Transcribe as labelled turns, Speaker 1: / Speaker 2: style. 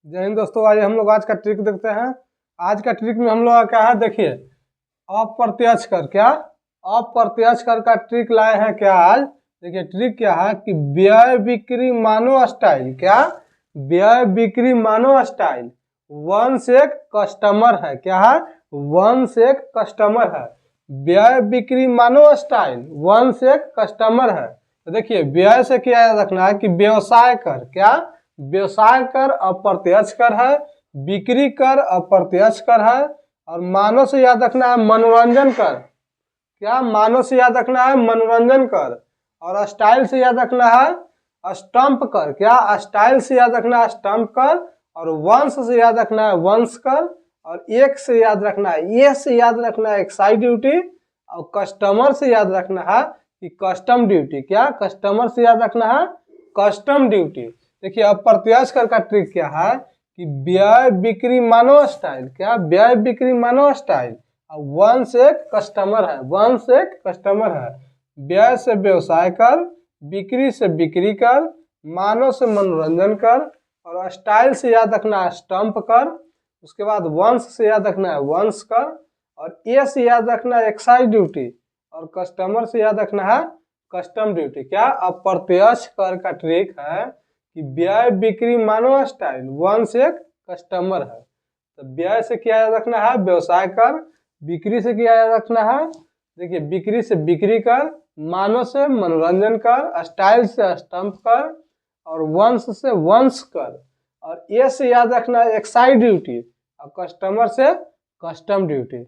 Speaker 1: जय हिंद दोस्तों। आइए हम लोग आज का ट्रिक देखते हैं। आज का ट्रिक में हम लोग क्या है, देखिए अप्रत्यक्ष कर। क्या अप्रत्यक्ष कर का ट्रिक लाए हैं क्या आज। देखिए ट्रिक क्या है कि व्यय बिक्री मानो स्टाइल। क्या व्यय बिक्री मानो स्टाइल वंश एक कस्टमर है। क्या है, वंश एक कस्टमर है। व्यय बिक्री मानो स्टाइल वंश एक कस्टमर है। तो देखिए व्यय से क्या याद रखना है कि व्यवसाय कर। क्या व्यवसाय कर अप्रत्यक्ष कर है, बिक्री कर अप्रत्यक्ष कर है, और मानव से याद रखना है मनोरंजन कर। क्या मानव से याद रखना है मनोरंजन कर, और स्टाइल से याद रखना है स्टंप कर। क्या स्टाइल से याद रखना है स्टंप कर, और वंश से याद रखना है वंश कर, और एक से याद रखना है ये से याद रखना है एक्साइज ड्यूटी, और कस्टमर से याद रखना है कि कस्टम ड्यूटी। क्या कस्टमर से याद रखना है कस्टम ड्यूटी। देखिए अप्रत्यक्ष कर का ट्रिक क्या है कि व्यय बिक्री मानो स्टाइल। क्या व्यय बिक्री मानो स्टाइल, वंश एक कस्टमर है। वंश एक कस्टमर है। व्यय से व्यवसाय कर, बिक्री से बिक्री कर, मानव से मनोरंजन कर, और स्टाइल से याद रखना है स्टंप कर। उसके बाद वंश से याद रखना है वंश कर, और ए से याद रखना है एक्साइज ड्यूटी, और कस्टमर से याद रखना है कस्टम ड्यूटी। क्या अप्रत्यक्ष कर का ट्रिक है कि व्यय बिक्री मानो स्टाइल वंश एक कस्टमर है। तो व्यय से क्या याद रखना है व्यवसाय कर, बिक्री से क्या याद रखना है, देखिए बिक्री से बिक्री कर, मानव से मनोरंजन कर, स्टाइल से स्टंप कर, और वंश से वंश कर, और ए से याद रखना है एक्साइज ड्यूटी, और कस्टमर से कस्टम ड्यूटी।